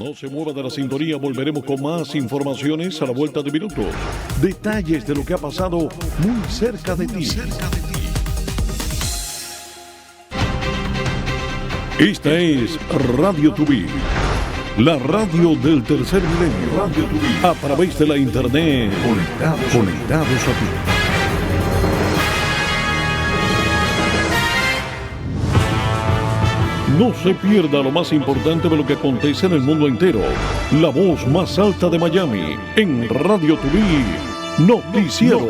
No se mueva de la sintonía, volveremos con más informaciones a la vuelta de minutos. Detalles de lo que ha pasado muy cerca de ti. Esta es Radio Tuví, la radio del tercer milenio. Radio Tuví, a través de la internet, conectados a ti. No se pierda lo más importante de lo que acontece en el mundo entero. La voz más alta de Miami, en Radio Tuví, Noticiero.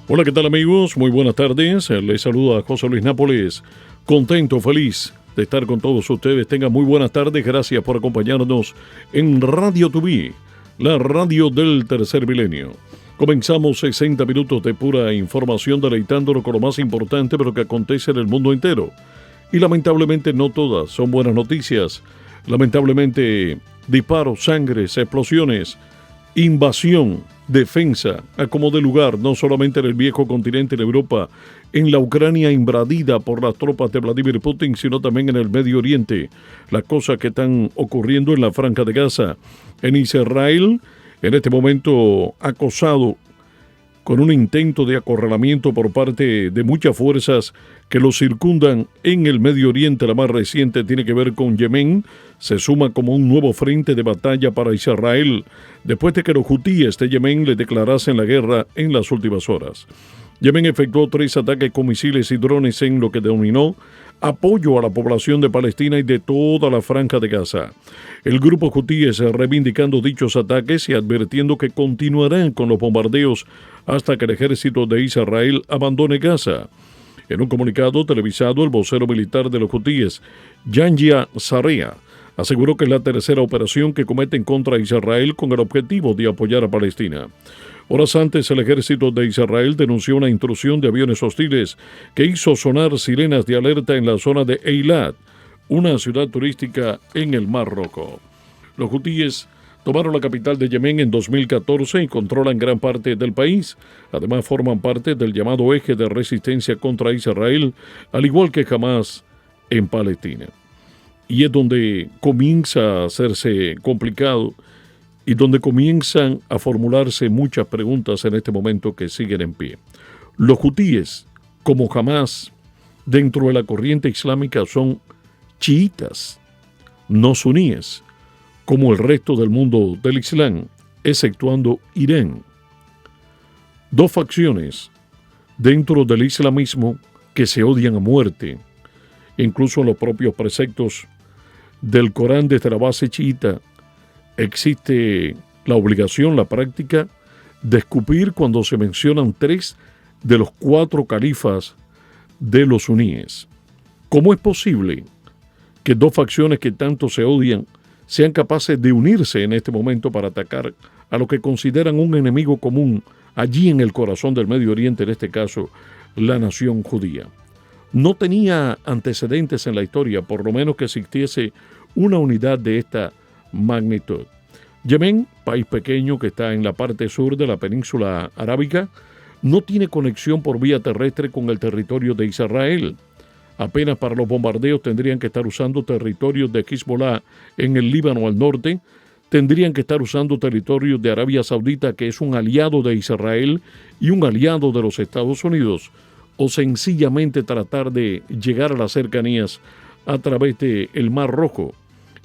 Hola, ¿qué tal, amigos? Muy buenas tardes. Les saluda José Luis Nápoles. Contento, feliz de estar con todos ustedes. Tengan muy buenas tardes. Gracias por acompañarnos en Radio Tuví, la radio del tercer milenio. Comenzamos 60 minutos de pura información, deleitándonos con lo más importante de lo que acontece en el mundo entero. Y lamentablemente no todas son buenas noticias. Lamentablemente, disparos, sangres, explosiones, invasión, defensa, a como de lugar, no solamente en el viejo continente, en Europa, en la Ucrania invadida por las tropas de Vladimir Putin, sino también en el Medio Oriente. Las cosas que están ocurriendo en la Franja de Gaza, en Israel, en este momento acosado con un intento de acorralamiento por parte de muchas fuerzas que lo circundan en el Medio Oriente. La más reciente tiene que ver con Yemen. Se suma como un nuevo frente de batalla para Israel, después de que los hutíes de Yemen le declarasen la guerra en las últimas horas. Yemen efectuó 3 ataques con misiles y drones en lo que denominó apoyo a la población de Palestina y de toda la Franja de Gaza. El grupo hutíes reivindicando dichos ataques y advirtiendo que continuarán con los bombardeos hasta que el ejército de Israel abandone Gaza. En un comunicado televisado, el vocero militar de los hutíes, Yahya Sarrea, aseguró que es la tercera operación que cometen contra Israel con el objetivo de apoyar a Palestina. Horas antes, el ejército de Israel denunció una intrusión de aviones hostiles que hizo sonar sirenas de alerta en la zona de Eilat, una ciudad turística en el Mar Rojo. Los hutíes tomaron la capital de Yemen en 2014 y controlan gran parte del país. Además, forman parte del llamado eje de resistencia contra Israel, al igual que Hamas en Palestina. Y es donde comienza a hacerse complicado y donde comienzan a formularse muchas preguntas en este momento que siguen en pie. Los hutíes, como Hamas, dentro de la corriente islámica son chiitas, no suníes, como el resto del mundo del Islam, exceptuando Irán. 2 facciones dentro del islamismo que se odian a muerte, incluso en los propios preceptos del Corán desde la base chiita. Existe la obligación, la práctica, de escupir cuando se mencionan 3 de los 4 califas de los suníes. ¿Cómo es posible que 2 facciones que tanto se odian sean capaces de unirse en este momento para atacar a lo que consideran un enemigo común allí en el corazón del Medio Oriente, en este caso, la nación judía? No tenía antecedentes en la historia, por lo menos que existiese una unidad de esta magnitud. Yemen, país pequeño que está en la parte sur de la península arábiga, no tiene conexión por vía terrestre con el territorio de Israel. Apenas para los bombardeos tendrían que estar usando territorios de Hezbollah en el Líbano al norte, tendrían que estar usando territorios de Arabia Saudita, que es un aliado de Israel y un aliado de los Estados Unidos, o sencillamente tratar de llegar a las cercanías a través del Mar Rojo.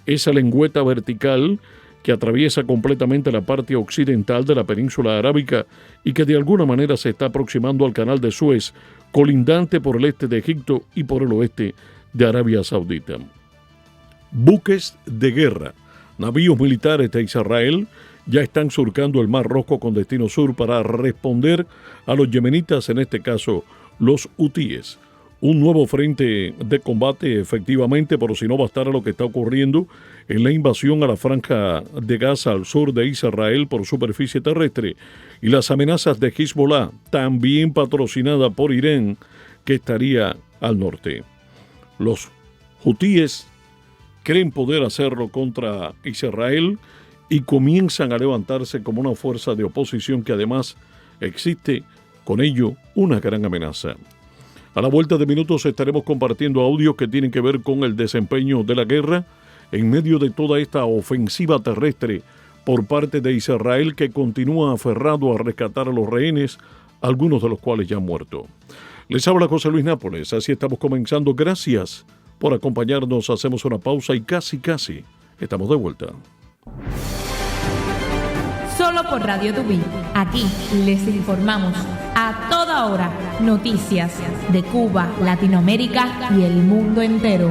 Esa lengüeta vertical que atraviesa completamente la parte occidental de la península arábica y que de alguna manera se está aproximando al canal de Suez, colindante por el este de Egipto y por el oeste de Arabia Saudita. Buques de guerra, navíos militares de Israel ya están surcando el Mar Rojo con destino sur para responder a los yemenitas, en este caso los hutíes. Un nuevo frente de combate, efectivamente, por si no bastara lo que está ocurriendo en la invasión a la Franja de Gaza al sur de Israel por superficie terrestre y las amenazas de Hezbollah, también patrocinada por Irán, que estaría al norte. Los hutíes creen poder hacerlo contra Israel y comienzan a levantarse como una fuerza de oposición que además existe con ello una gran amenaza. A la vuelta de minutos estaremos compartiendo audios que tienen que ver con el desempeño de la guerra en medio de toda esta ofensiva terrestre por parte de Israel, que continúa aferrado a rescatar a los rehenes, algunos de los cuales ya han muerto. Les habla José Luis Nápoles, así estamos comenzando. Gracias por acompañarnos, hacemos una pausa y casi estamos de vuelta. Solo por Radio Tubí, aquí les informamos a toda hora noticias de Cuba, Latinoamérica y el mundo entero.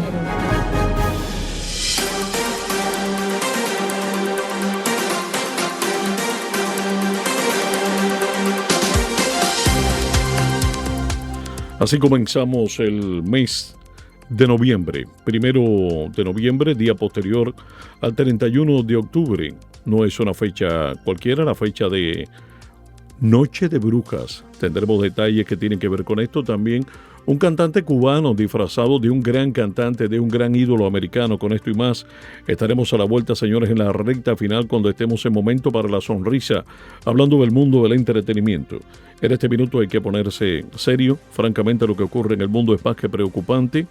Así comenzamos el mes de noviembre, 1 de noviembre, día posterior al 31 de octubre. No es una fecha cualquiera, la fecha de Noche de Brujas. Tendremos detalles que tienen que ver con esto. También un cantante cubano disfrazado de un gran cantante, de un gran ídolo americano. Con esto y más estaremos a la vuelta, señores, en la recta final, cuando estemos en momento para la sonrisa, hablando del mundo del entretenimiento. En este minuto hay que ponerse serio. Francamente, lo que ocurre en el mundo es más que preocupante.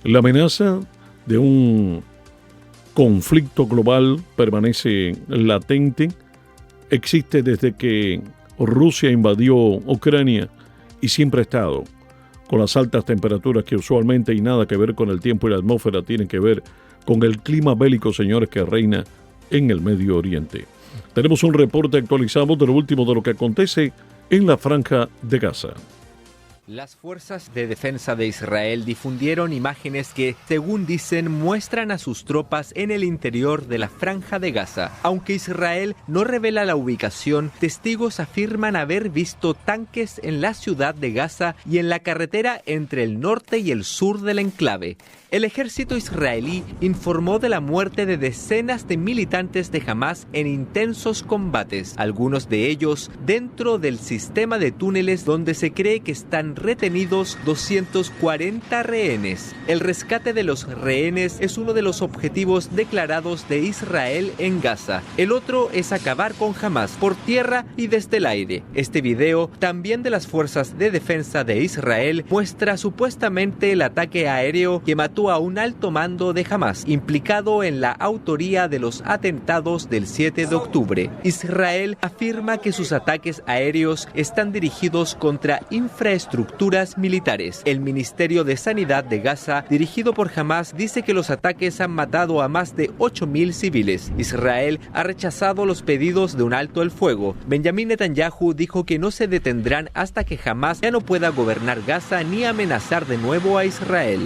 La amenaza de un conflicto global permanece latente. Existe desde que Rusia invadió Ucrania y siempre ha estado. Con las altas temperaturas que usualmente y nada que ver con el tiempo y la atmósfera, tienen que ver con el clima bélico, señores, que reina en el Medio Oriente. Tenemos un reporte actualizado de lo último de lo que acontece en la Franja de Gaza. Las fuerzas de defensa de Israel difundieron imágenes que, según dicen, muestran a sus tropas en el interior de la Franja de Gaza. Aunque Israel no revela la ubicación, testigos afirman haber visto tanques en la ciudad de Gaza y en la carretera entre el norte y el sur del enclave. El ejército israelí informó de la muerte de decenas de militantes de Hamás en intensos combates, algunos de ellos dentro del sistema de túneles donde se cree que están retenidos 240 rehenes. El rescate de los rehenes es uno de los objetivos declarados de Israel en Gaza. El otro es acabar con Hamás por tierra y desde el aire. Este video, también de las fuerzas de defensa de Israel, muestra supuestamente el ataque aéreo que mató a un alto mando de Hamás, implicado en la autoría de los atentados del 7 de octubre. Israel afirma que sus ataques aéreos están dirigidos contra infraestructuras militares. El Ministerio de Sanidad de Gaza, dirigido por Hamás, dice que los ataques han matado a más de 8.000 civiles. Israel ha rechazado los pedidos de un alto el fuego. Benjamín Netanyahu dijo que no se detendrán hasta que Hamás ya no pueda gobernar Gaza ni amenazar de nuevo a Israel.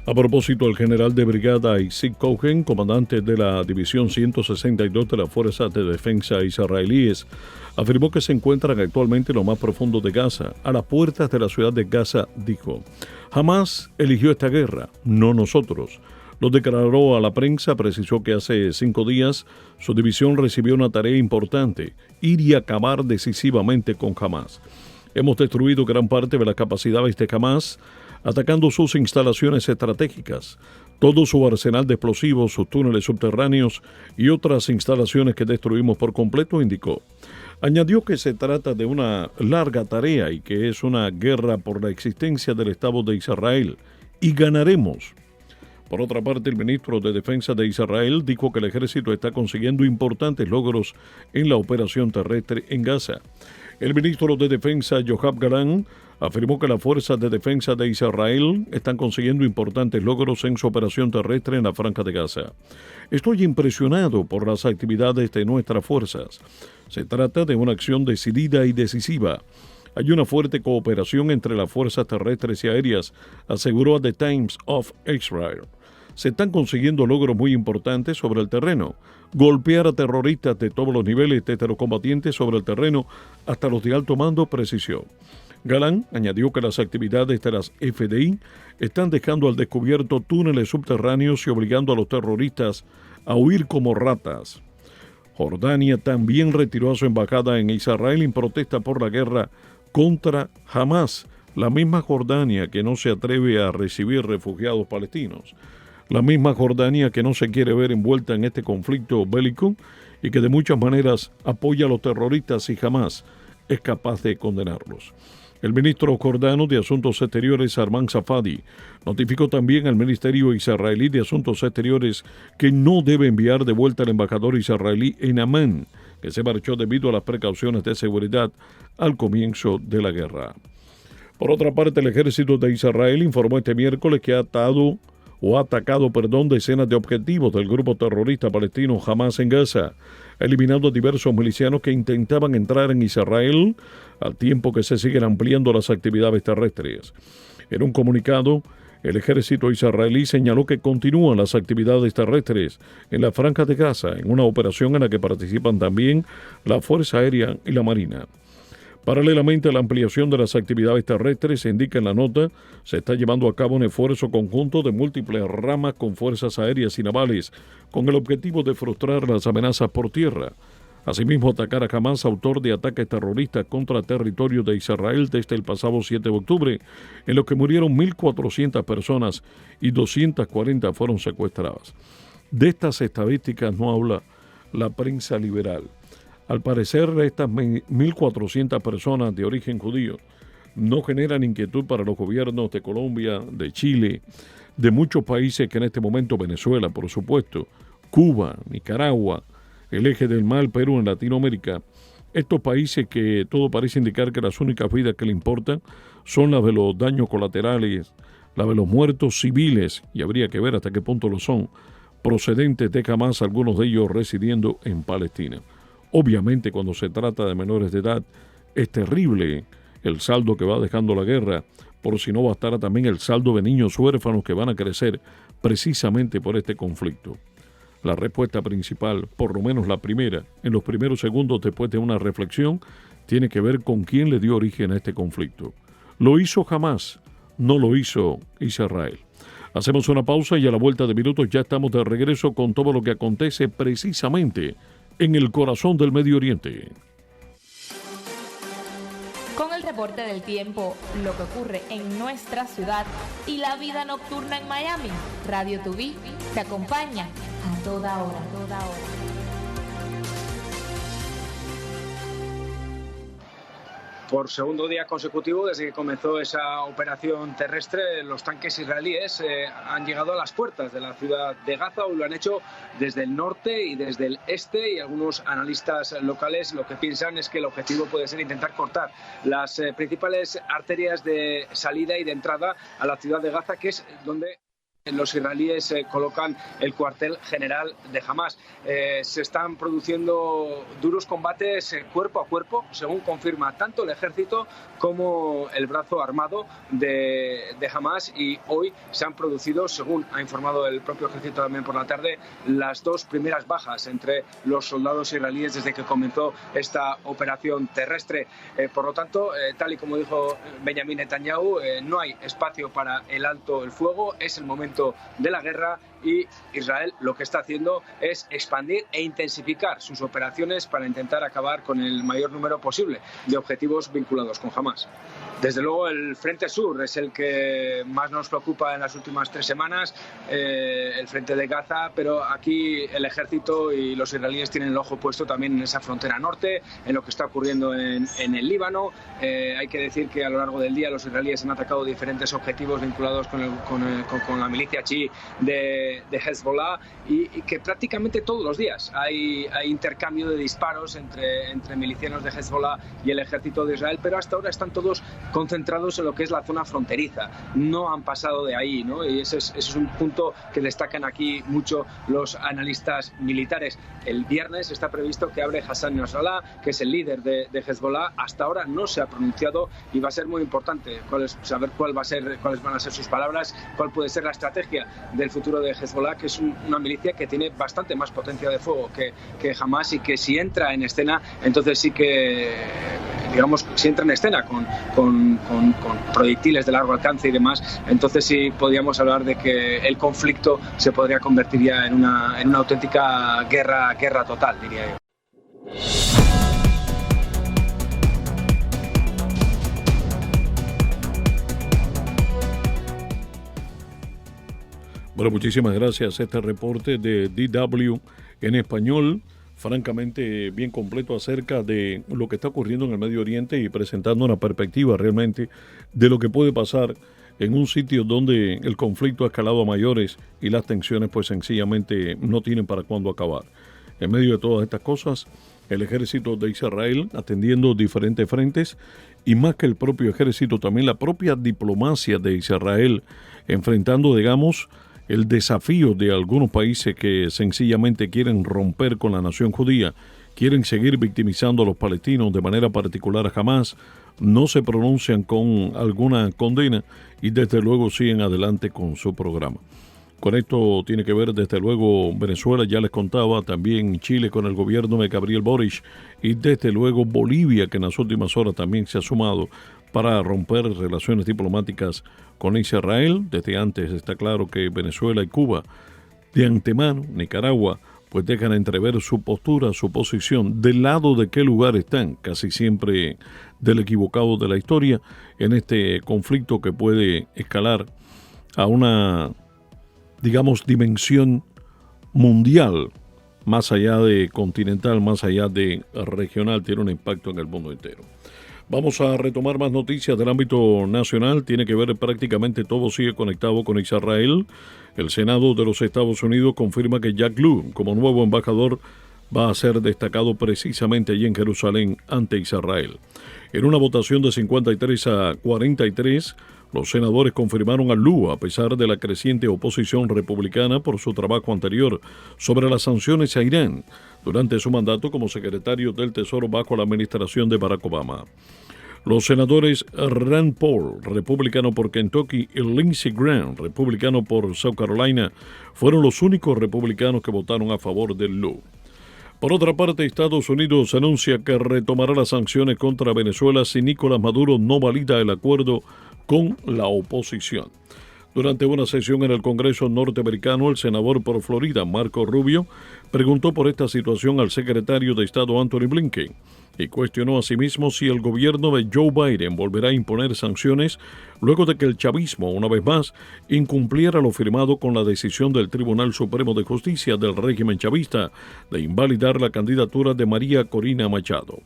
A propósito, el general de brigada Isaac Cohen, comandante de la División 162 de las Fuerzas de Defensa israelíes, afirmó que se encuentran actualmente en lo más profundo de Gaza, a las puertas de la ciudad de Gaza. Dijo: Hamás eligió esta guerra, no nosotros. Lo declaró a la prensa. Precisó que hace 5 días su división recibió una tarea importante: ir y acabar decisivamente con Hamás. Hemos destruido gran parte de las capacidades de Hamás, atacando sus instalaciones estratégicas, todo su arsenal de explosivos, sus túneles subterráneos y otras instalaciones que destruimos por completo, indicó. Añadió que se trata de una larga tarea y que es una guerra por la existencia del Estado de Israel, y ganaremos. Por otra parte, el ministro de Defensa de Israel dijo que el ejército está consiguiendo importantes logros en la operación terrestre en Gaza. El ministro de Defensa, Yoav Gallant, afirmó que las fuerzas de defensa de Israel están consiguiendo importantes logros en su operación terrestre en la Franja de Gaza. Estoy impresionado por las actividades de nuestras fuerzas. Se trata de una acción decidida y decisiva. Hay una fuerte cooperación entre las fuerzas terrestres y aéreas, aseguró a The Times of Israel. Se están consiguiendo logros muy importantes sobre el terreno. Golpear a terroristas de todos los niveles, desde los combatientes sobre el terreno hasta los de alto mando, precisó. Galán añadió que las actividades de las FDI están dejando al descubierto túneles subterráneos y obligando a los terroristas a huir como ratas. Jordania también retiró a su embajada en Israel en protesta por la guerra contra Hamás, la misma Jordania que no se atreve a recibir refugiados palestinos. La misma Jordania que no se quiere ver envuelta en este conflicto bélico y que de muchas maneras apoya a los terroristas y jamás es capaz de condenarlos. El ministro jordano de Asuntos Exteriores, Arman Safadi, notificó también al Ministerio israelí de Asuntos Exteriores que no debe enviar de vuelta al embajador israelí en Amán, que se marchó debido a las precauciones de seguridad al comienzo de la guerra. Por otra parte, el ejército de Israel informó este miércoles que ha atacado decenas de objetivos del grupo terrorista palestino Hamas en Gaza, eliminando a diversos milicianos que intentaban entrar en Israel al tiempo que se siguen ampliando las actividades terrestres. En un comunicado, el ejército israelí señaló que continúan las actividades terrestres en la Franja de Gaza, en una operación en la que participan también la Fuerza Aérea y la Marina. Paralelamente a la ampliación de las actividades terrestres, se indica en la nota, se está llevando a cabo un esfuerzo conjunto de múltiples ramas con fuerzas aéreas y navales, con el objetivo de frustrar las amenazas por tierra. Asimismo, atacar a Hamas, autor de ataques terroristas contra territorio de Israel desde el pasado 7 de octubre, en los que murieron 1.400 personas y 240 fueron secuestradas. De estas estadísticas no habla la prensa liberal. Al parecer, estas 1.400 personas de origen judío no generan inquietud para los gobiernos de Colombia, de Chile, de muchos países que en este momento, Venezuela, por supuesto, Cuba, Nicaragua, el eje del mal, Perú en Latinoamérica, estos países que todo parece indicar que las únicas vidas que le importan son las de los daños colaterales, las de los muertos civiles, y habría que ver hasta qué punto lo son, procedentes de Hamas, algunos de ellos residiendo en Palestina. Obviamente, cuando se trata de menores de edad, es terrible el saldo que va dejando la guerra, por si no bastara también el saldo de niños huérfanos que van a crecer precisamente por este conflicto. La respuesta principal, por lo menos la primera, en los primeros segundos después de una reflexión, tiene que ver con quién le dio origen a este conflicto. Lo hizo Hamas, no lo hizo Israel. Hacemos una pausa y a la vuelta de minutos ya estamos de regreso con todo lo que acontece precisamente en el corazón del Medio Oriente. Con el reporte del tiempo, lo que ocurre en nuestra ciudad y la vida nocturna en Miami, Radio Tubí te acompaña a toda hora. Por segundo día consecutivo, desde que comenzó esa operación terrestre, los tanques israelíes han llegado a las puertas de la ciudad de Gaza, o lo han hecho desde el norte y desde el este, y algunos analistas locales lo que piensan es que el objetivo puede ser intentar cortar las principales arterias de salida y de entrada a la ciudad de Gaza, que es donde los israelíes colocan el cuartel general de Hamas. Se están produciendo duros combates cuerpo a cuerpo, según confirma tanto el ejército como el brazo armado de Hamas, y hoy se han producido, según ha informado el propio ejército también por la tarde, las dos primeras bajas entre los soldados israelíes desde que comenzó esta operación terrestre. Por lo tanto, tal y como dijo Benjamin Netanyahu, no hay espacio para el alto el fuego, es el momento de la guerra, y Israel lo que está haciendo es expandir e intensificar sus operaciones para intentar acabar con el mayor número posible de objetivos vinculados con Hamas. Desde luego el Frente Sur es el que más nos preocupa en las últimas 3 semanas, el Frente de Gaza, pero aquí el ejército y los israelíes tienen el ojo puesto también en esa frontera norte, en lo que está ocurriendo en el Líbano. Hay que decir que a lo largo del día los israelíes han atacado diferentes objetivos vinculados con la milicia chií de Hezbollah, y que prácticamente todos los días hay intercambio de disparos entre milicianos de Hezbollah y el ejército de Israel, pero hasta ahora están todos concentrados en lo que es la zona fronteriza, no han pasado de ahí, ¿no? Y ese es un punto que destacan aquí mucho los analistas militares. El viernes está previsto que abre Hassan Nasrallah, que es el líder de Hezbollah. Hasta ahora no se ha pronunciado y va a ser muy importante saber cuáles van a ser sus palabras, cuál puede ser la estrategia del futuro de Hezbollah, que es una milicia que tiene bastante más potencia de fuego que Hamas, y que si entra en escena, entonces sí que, digamos, si entra en escena con proyectiles de largo alcance y demás, entonces sí podríamos hablar de que el conflicto se podría convertir ya en una auténtica guerra total, diría yo. Bueno, muchísimas gracias. Este reporte de DW en español, francamente bien completo acerca de lo que está ocurriendo en el Medio Oriente y presentando una perspectiva realmente de lo que puede pasar en un sitio donde el conflicto ha escalado a mayores y las tensiones pues sencillamente no tienen para cuándo acabar. En medio de todas estas cosas, el ejército de Israel atendiendo diferentes frentes y más que el propio ejército, también la propia diplomacia de Israel enfrentando, digamos, el desafío de algunos países que sencillamente quieren romper con la nación judía, quieren seguir victimizando a los palestinos de manera particular a Hamas, no se pronuncian con alguna condena y desde luego siguen adelante con su programa. Con esto tiene que ver desde luego Venezuela, ya les contaba, también Chile con el gobierno de Gabriel Boric y desde luego Bolivia, que en las últimas horas también se ha sumado para romper relaciones diplomáticas con Israel. Desde antes está claro que Venezuela y Cuba, de antemano, Nicaragua, pues dejan entrever su postura, su posición, del lado de qué lugar están, casi siempre del equivocado de la historia, en este conflicto que puede escalar a una, digamos, dimensión mundial, más allá de continental, más allá de regional, tiene un impacto en el mundo entero. Vamos a retomar más noticias del ámbito nacional. Tiene que ver prácticamente todo sigue conectado con Israel. El Senado de los Estados Unidos confirma que Jack Lew, como nuevo embajador, va a ser destacado precisamente allí en Jerusalén ante Israel. En una votación de 53 a 43, los senadores confirmaron a Lew a pesar de la creciente oposición republicana por su trabajo anterior sobre las sanciones a Irán durante su mandato como secretario del Tesoro bajo la administración de Barack Obama. Los senadores Rand Paul, republicano por Kentucky, y Lindsey Graham, republicano por South Carolina, fueron los únicos republicanos que votaron a favor de Lew. Por otra parte, Estados Unidos anuncia que retomará las sanciones contra Venezuela si Nicolás Maduro no valida el acuerdo con la oposición. Durante una sesión en el Congreso norteamericano, el senador por Florida, Marco Rubio, preguntó por esta situación al secretario de Estado Anthony Blinken y cuestionó asimismo si el gobierno de Joe Biden volverá a imponer sanciones luego de que el chavismo, una vez más, incumpliera lo firmado con la decisión del Tribunal Supremo de Justicia del régimen chavista de invalidar la candidatura de María Corina Machado.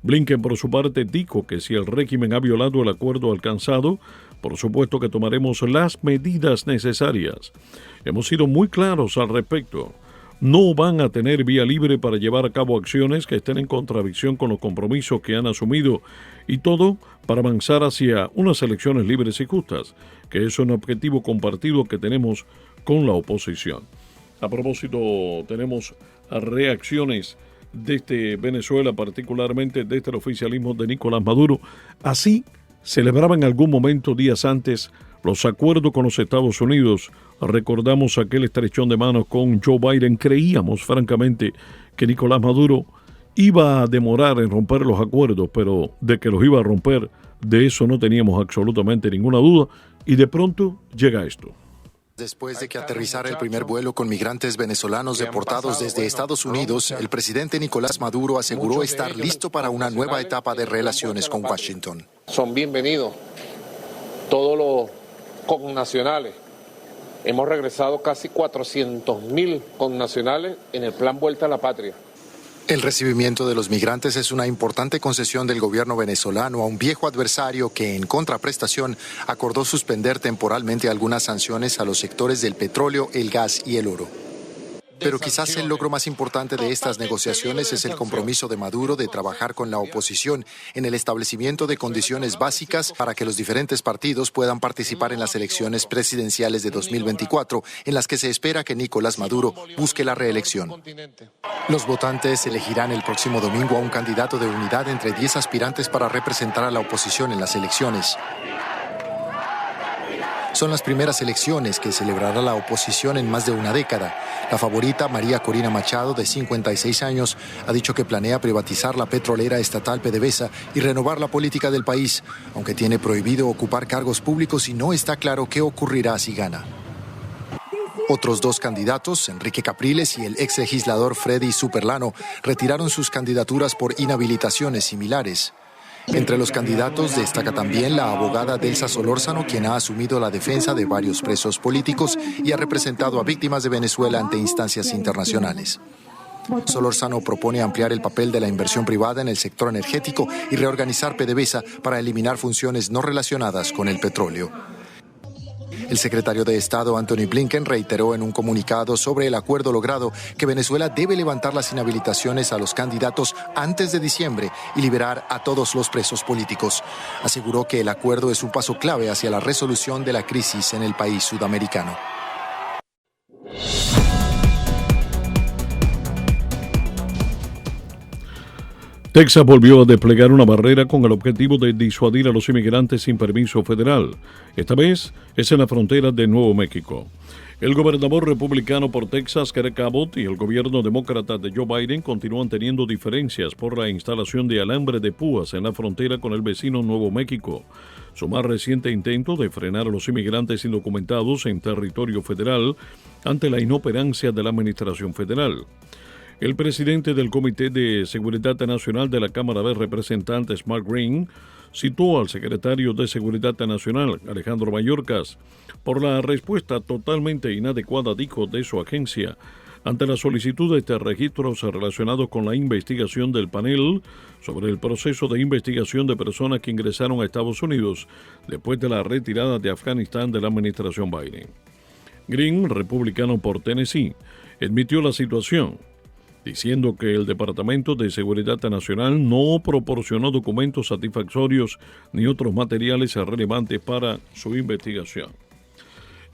Blinken, por su parte, dijo que si el régimen ha violado el acuerdo alcanzado, por supuesto que tomaremos las medidas necesarias. Hemos sido muy claros al respecto. No van a tener vía libre para llevar a cabo acciones que estén en contradicción con los compromisos que han asumido y todo para avanzar hacia unas elecciones libres y justas, que es un objetivo compartido que tenemos con la oposición. A propósito, tenemos reacciones desde Venezuela, particularmente desde el oficialismo de Nicolás Maduro. Así celebraba en algún momento días antes los acuerdos con los Estados Unidos. Recordamos aquel estrechón de manos con Joe Biden. Creíamos francamente que Nicolás Maduro iba a demorar en romper los acuerdos, pero de que los iba a romper, de eso no teníamos absolutamente ninguna duda, y de pronto llega esto. Después de que aterrizara el primer vuelo con migrantes venezolanos deportados desde Estados Unidos, el presidente Nicolás Maduro aseguró estar listo para una nueva etapa de relaciones con Washington. Son bienvenidos todos los connacionales. Hemos regresado casi 400.000 connacionales en el plan Vuelta a la Patria. El recibimiento de los migrantes es una importante concesión del gobierno venezolano a un viejo adversario que, en contraprestación, acordó suspender temporalmente algunas sanciones a los sectores del petróleo, el gas y el oro. Pero quizás el logro más importante de estas negociaciones es el compromiso de Maduro de trabajar con la oposición en el establecimiento de condiciones básicas para que los diferentes partidos puedan participar en las elecciones presidenciales de 2024, en las que se espera que Nicolás Maduro busque la reelección. Los votantes elegirán el próximo domingo a un candidato de unidad entre 10 aspirantes para representar a la oposición en las elecciones. Son las primeras elecciones que celebrará la oposición en más de una década. La favorita, María Corina Machado, de 56 años, ha dicho que planea privatizar la petrolera estatal PDVSA y renovar la política del país, aunque tiene prohibido ocupar cargos públicos y no está claro qué ocurrirá si gana. Otros dos candidatos, Enrique Capriles y el ex legislador Freddy Superlano, retiraron sus candidaturas por inhabilitaciones similares. Entre los candidatos destaca también la abogada Delsa Solórzano, quien ha asumido la defensa de varios presos políticos y ha representado a víctimas de Venezuela ante instancias internacionales. Solórzano propone ampliar el papel de la inversión privada en el sector energético y reorganizar PDVSA para eliminar funciones no relacionadas con el petróleo. El secretario de Estado, Anthony Blinken, reiteró en un comunicado sobre el acuerdo logrado que Venezuela debe levantar las inhabilitaciones a los candidatos antes de diciembre y liberar a todos los presos políticos. Aseguró que el acuerdo es un paso clave hacia la resolución de la crisis en el país sudamericano. Texas volvió a desplegar una barrera con el objetivo de disuadir a los inmigrantes sin permiso federal. Esta vez es en la frontera de Nuevo México. El gobernador republicano por Texas, Greg Abbott, y el gobierno demócrata de Joe Biden continúan teniendo diferencias por la instalación de alambre de púas en la frontera con el vecino Nuevo México. Su más reciente intento de frenar a los inmigrantes indocumentados en territorio federal ante la inoperancia de la administración federal. El presidente del Comité de Seguridad Nacional de la Cámara de Representantes, Mark Green, citó al secretario de Seguridad Nacional, Alejandro Mayorkas, por la respuesta totalmente inadecuada, dijo, de su agencia ante las solicitudes de registros relacionados con la investigación del panel sobre el proceso de investigación de personas que ingresaron a Estados Unidos después de la retirada de Afganistán de la administración Biden. Green, republicano por Tennessee, admitió la situación, diciendo que el Departamento de Seguridad Nacional no proporcionó documentos satisfactorios ni otros materiales relevantes para su investigación.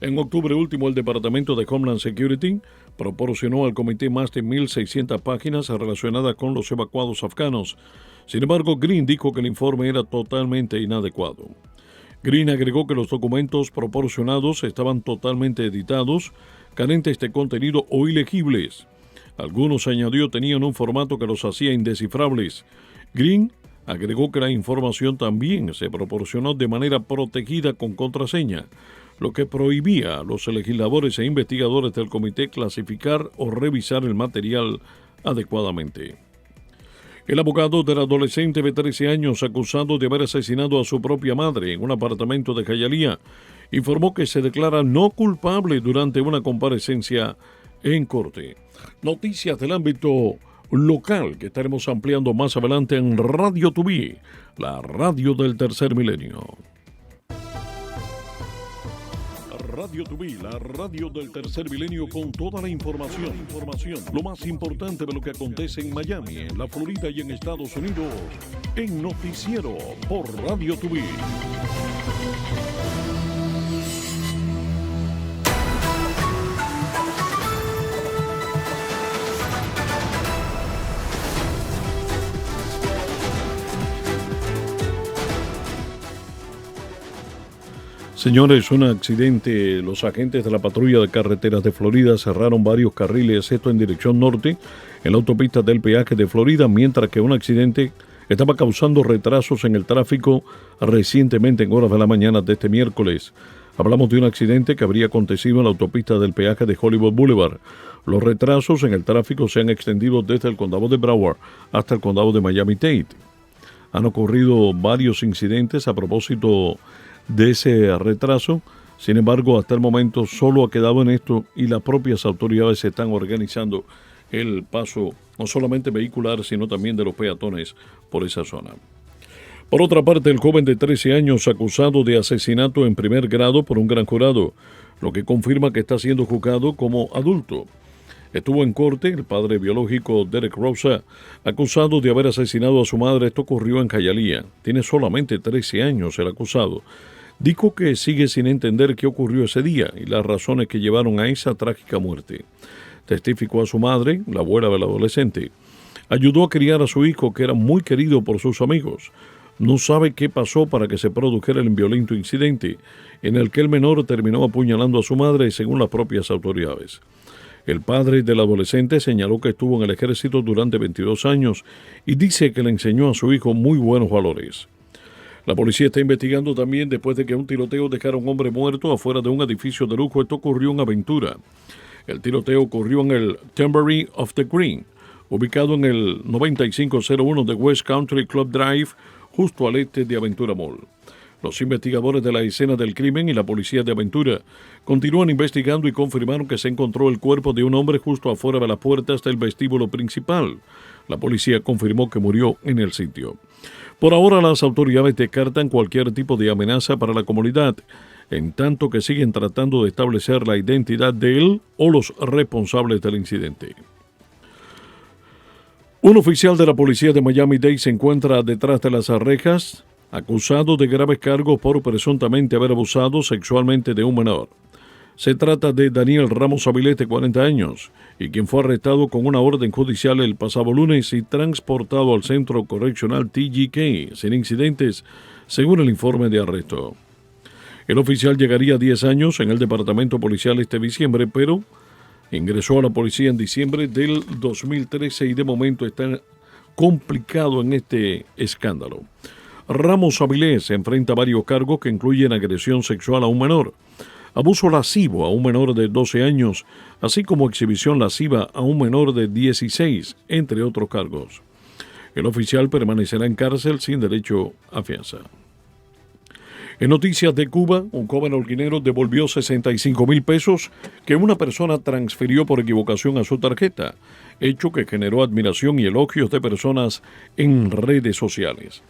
En octubre último, el Departamento de Homeland Security proporcionó al comité más de 1.600 páginas relacionadas con los evacuados afganos. Sin embargo, Green dijo que el informe era totalmente inadecuado. Green agregó que los documentos proporcionados estaban totalmente editados, carentes de contenido o ilegibles. Algunos, añadió, tenían un formato que los hacía indescifrables. Green agregó que la información también se proporcionó de manera protegida con contraseña, lo que prohibía a los legisladores e investigadores del comité clasificar o revisar el material adecuadamente. El abogado del adolescente de 13 años acusado de haber asesinado a su propia madre en un apartamento de Hialeah informó que se declara no culpable durante una comparecencia en corte. Noticias del ámbito local que estaremos ampliando más adelante en Radio Tubí, la radio del tercer milenio. Radio Tubí, la radio del tercer milenio, con toda la información. Lo más importante de lo que acontece en Miami, en la Florida y en Estados Unidos, en Noticiero por Radio Tubí. Señores, un accidente. Los agentes de la patrulla de carreteras de Florida cerraron varios carriles, esto en dirección norte, en la autopista del peaje de Florida, mientras que un accidente estaba causando retrasos en el tráfico recientemente en horas de la mañana de este miércoles. Hablamos de un accidente que habría acontecido en la autopista del peaje de Hollywood Boulevard. Los retrasos en el tráfico se han extendido desde el condado de Broward hasta el condado de Miami-Dade. Han ocurrido varios incidentes a propósito de ese retraso. Sin embargo, hasta el momento solo ha quedado en esto y las propias autoridades se están organizando el paso no solamente vehicular, sino también de los peatones por esa zona. Por otra parte, el joven de 13 años acusado de asesinato en primer grado por un gran jurado, lo que confirma que está siendo juzgado como adulto. Estuvo en corte el padre biológico Derek Rosa, acusado de haber asesinado a su madre. Esto ocurrió en Hialeah. Tiene solamente 13 años el acusado. Dijo que sigue sin entender qué ocurrió ese día y las razones que llevaron a esa trágica muerte. Testificó a su madre, la abuela del adolescente. Ayudó a criar a su hijo, que era muy querido por sus amigos. No sabe qué pasó para que se produjera el violento incidente, en el que el menor terminó apuñalando a su madre, según las propias autoridades. El padre del adolescente señaló que estuvo en el ejército durante 22 años y dice que le enseñó a su hijo muy buenos valores. La policía está investigando también después de que un tiroteo dejara a un hombre muerto afuera de un edificio de lujo. Esto ocurrió en Aventura. El tiroteo ocurrió en el Tambourine of the Green, ubicado en el 9501 de West Country Club Drive, justo al este de Aventura Mall. Los investigadores de la escena del crimen y la policía de Aventura continúan investigando y confirmaron que se encontró el cuerpo de un hombre justo afuera de las puertas del vestíbulo principal. La policía confirmó que murió en el sitio. Por ahora, las autoridades descartan cualquier tipo de amenaza para la comunidad, en tanto que siguen tratando de establecer la identidad de él o los responsables del incidente. Un oficial de la policía de Miami-Dade se encuentra detrás de las rejas, acusado de graves cargos por presuntamente haber abusado sexualmente de un menor. Se trata de Daniel Ramos Avilés, de 40 años, y quien fue arrestado con una orden judicial el pasado lunes y transportado al centro correccional TGK sin incidentes, según el informe de arresto. El oficial llegaría a 10 años en el departamento policial este diciembre, pero ingresó a la policía en diciembre del 2013 y de momento está complicado en este escándalo. Ramos Avilés enfrenta varios cargos que incluyen agresión sexual a un menor, abuso lascivo a un menor de 12 años, así como exhibición lasciva a un menor de 16, entre otros cargos. El oficial permanecerá en cárcel sin derecho a fianza. En noticias de Cuba, un joven holguinero devolvió 65,000 pesos que una persona transfirió por equivocación a su tarjeta, hecho que generó admiración y elogios de personas en redes sociales.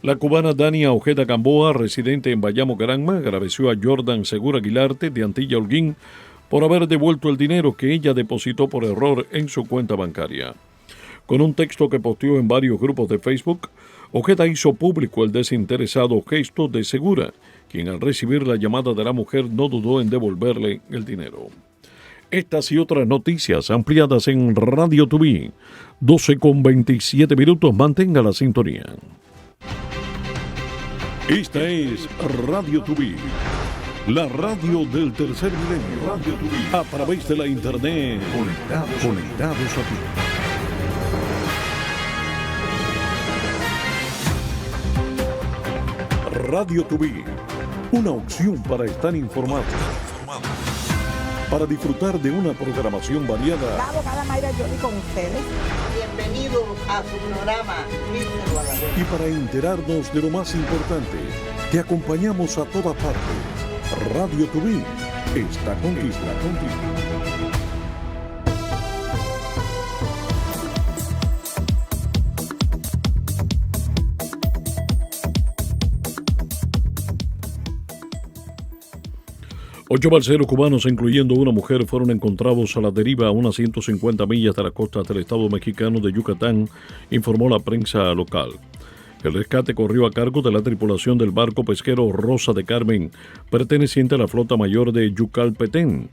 La cubana Dania Ojeda Gamboa, residente en Bayamo, Granma, agradeció a Jordan Segura Aguilarte, de Antilla Holguín, por haber devuelto el dinero que ella depositó por error en su cuenta bancaria. Con un texto que posteó en varios grupos de Facebook, Ojeda hizo público el desinteresado gesto de Segura, quien al recibir la llamada de la mujer no dudó en devolverle el dinero. Estas y otras noticias ampliadas en Radio Tuví, 12:27. Mantenga la sintonía. Esta es Radio Tuví, la radio del tercer milenio. Radio Tuví, a través de la internet, conectados a ti. Radio Tuví, una opción para estar informado, para disfrutar de una programación variada. La abogada Mayra Jolie con ustedes. Bienvenido a su programa. Y para enterarnos de lo más importante, te acompañamos a toda parte. Radio Tuví está contigo. Ocho balseros cubanos, incluyendo una mujer, fueron encontrados a la deriva a unas 150 millas de la costa del estado mexicano de Yucatán, informó la prensa local. El rescate corrió a cargo de la tripulación del barco pesquero Rosa de Carmen, perteneciente a la flota mayor de Yucalpetén.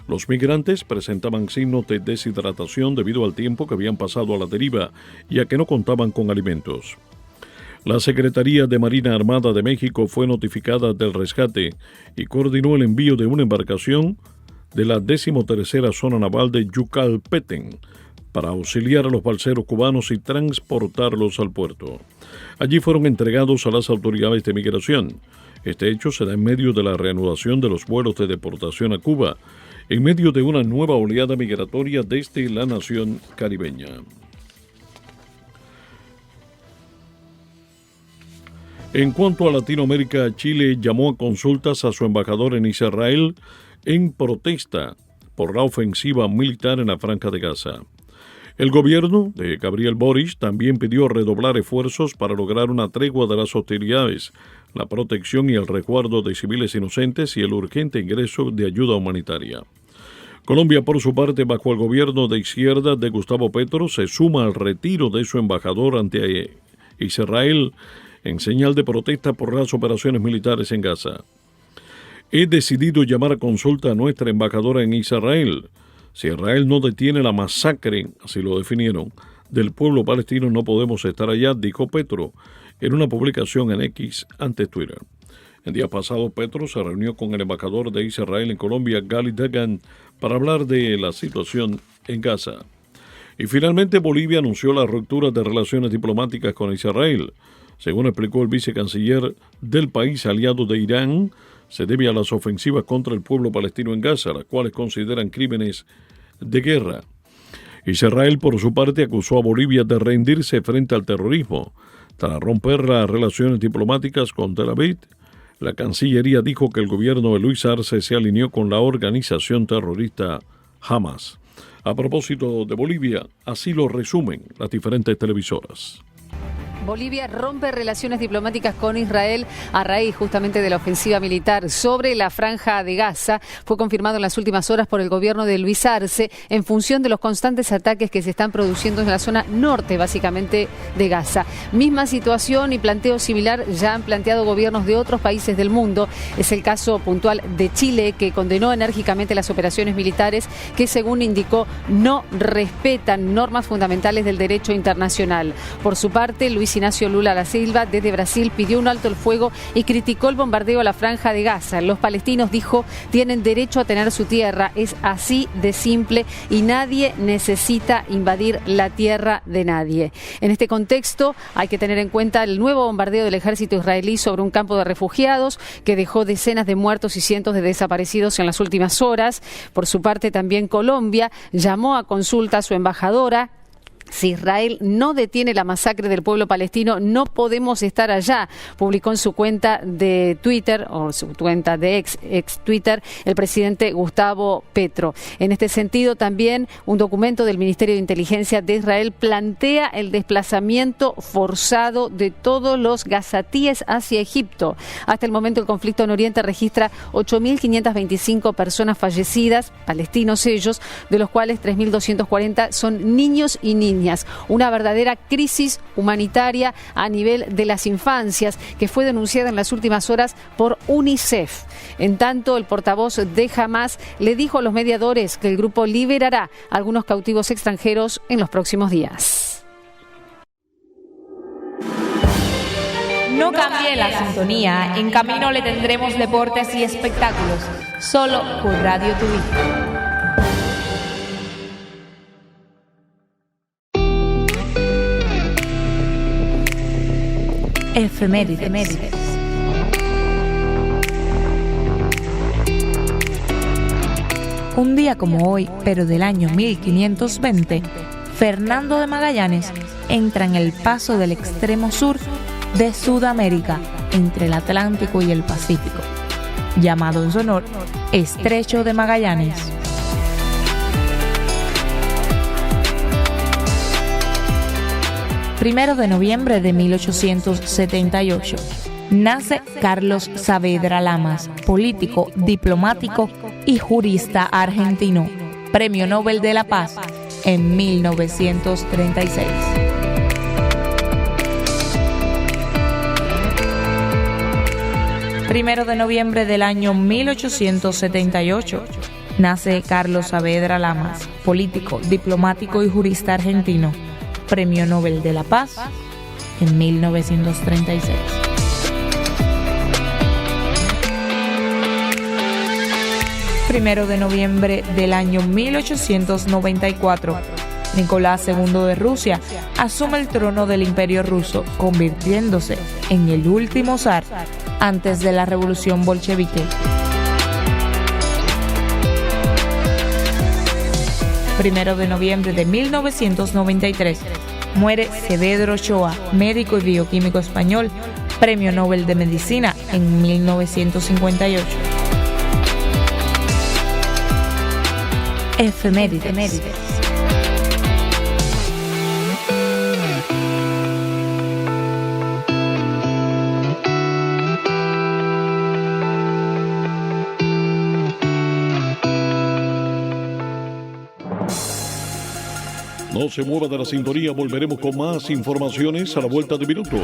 Los migrantes presentaban signos de deshidratación debido al tiempo que habían pasado a la deriva y a que no contaban con alimentos. La Secretaría de Marina Armada de México fue notificada del rescate y coordinó el envío de una embarcación de la 13ª Zona Naval de Yucalpetén para auxiliar a los balseros cubanos y transportarlos al puerto. Allí fueron entregados a las autoridades de migración. Este hecho se da en medio de la reanudación de los vuelos de deportación a Cuba, en medio de una nueva oleada migratoria desde la nación caribeña. En cuanto a Latinoamérica, Chile llamó a consultas a su embajador en Israel en protesta por la ofensiva militar en la Franja de Gaza. El gobierno de Gabriel Boric también pidió redoblar esfuerzos para lograr una tregua de las hostilidades, la protección y el resguardo de civiles inocentes y el urgente ingreso de ayuda humanitaria. Colombia, por su parte, bajo el gobierno de izquierda de Gustavo Petro, se suma al retiro de su embajador ante Israel en señal de protesta por las operaciones militares en Gaza. He decidido llamar a consulta a nuestra embajadora en Israel. Si Israel no detiene la masacre, así lo definieron, del pueblo palestino, no podemos estar allá, dijo Petro en una publicación en X ante Twitter. El día pasado, Petro se reunió con el embajador de Israel en Colombia, Gali Dagan, para hablar de la situación en Gaza. Y finalmente, Bolivia anunció la ruptura de relaciones diplomáticas con Israel. Según explicó el vicecanciller del país aliado de Irán, se debe a las ofensivas contra el pueblo palestino en Gaza, las cuales consideran crímenes de guerra. Israel, por su parte, acusó a Bolivia de rendirse frente al terrorismo. Tras romper las relaciones diplomáticas con Tel Aviv, la Cancillería dijo que el gobierno de Luis Arce se alineó con la organización terrorista Hamas. A propósito de Bolivia, así lo resumen las diferentes televisoras. Bolivia rompe relaciones diplomáticas con Israel a raíz justamente de la ofensiva militar sobre la Franja de Gaza. Fue confirmado en las últimas horas por el gobierno de Luis Arce en función de los constantes ataques que se están produciendo en la zona norte, básicamente, de Gaza. Misma situación y planteo similar ya han planteado gobiernos de otros países del mundo. Es el caso puntual de Chile, que condenó enérgicamente las operaciones militares que, según indicó, no respetan normas fundamentales del derecho internacional. Por su parte, Luis Ignacio Lula da Silva, desde Brasil, pidió un alto el fuego y criticó el bombardeo a la Franja de Gaza. Los palestinos, dijo, tienen derecho a tener su tierra. Es así de simple y nadie necesita invadir la tierra de nadie. En este contexto hay que tener en cuenta el nuevo bombardeo del ejército israelí sobre un campo de refugiados que dejó decenas de muertos y cientos de desaparecidos en las últimas horas. Por su parte, también Colombia llamó a consulta a su embajadora. Si Israel no detiene la masacre del pueblo palestino, no podemos estar allá, publicó en su cuenta de Twitter, o su cuenta de ex Twitter, el presidente Gustavo Petro. En este sentido, también un documento del Ministerio de Inteligencia de Israel plantea el desplazamiento forzado de todos los gazatíes hacia Egipto. Hasta el momento, el conflicto en Oriente registra 8.525 personas fallecidas, palestinos ellos, de los cuales 3.240 son niños y niñas. Una verdadera crisis humanitaria a nivel de las infancias que fue denunciada en las últimas horas por UNICEF. En tanto, el portavoz de Hamas le dijo a los mediadores que el grupo liberará a algunos cautivos extranjeros en los próximos días. No cambie la sintonía. En camino le tendremos deportes y espectáculos. Solo por Radio Tuví. Efemérides. Un día como hoy, pero del año 1520, Fernando de Magallanes entra en el paso del extremo sur de Sudamérica, entre el Atlántico y el Pacífico, llamado en su honor Estrecho de Magallanes. Primero de noviembre de 1878, nace Carlos Saavedra Lamas, político, diplomático y jurista argentino, Premio Nobel de la Paz en 1936. Primero de noviembre del año 1878, nace Carlos Saavedra Lamas, político, diplomático y jurista argentino, Premio Nobel de la Paz en 1936. Primero de noviembre del año 1894, Nicolás II de Rusia asume el trono del Imperio Ruso, convirtiéndose en el último zar antes de la Revolución Bolchevique. Primero de noviembre de 1993, muere Saavedra Ochoa, médico y bioquímico español, Premio Nobel de Medicina en 1958. Efemérides. No se mueva de la sintonía, volveremos con más informaciones a la vuelta de minutos.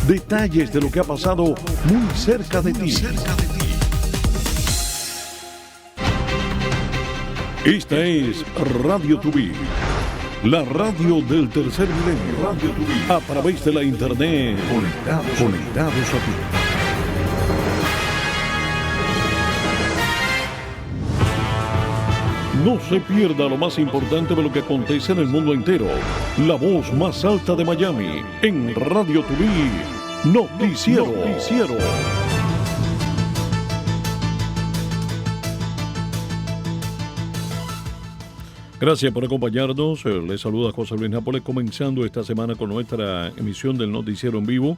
Detalles de lo que ha pasado muy cerca de ti. Esta es Radio Tuví, la radio del tercer milenio. Radio Tuví, a través de la internet, conectados a ti. No se pierda lo más importante de lo que acontece en el mundo entero. La voz más alta de Miami, en Radio Tuví, Noticiero. Gracias por acompañarnos. Les saluda José Luis Nápoles, comenzando esta semana con nuestra emisión del Noticiero en Vivo.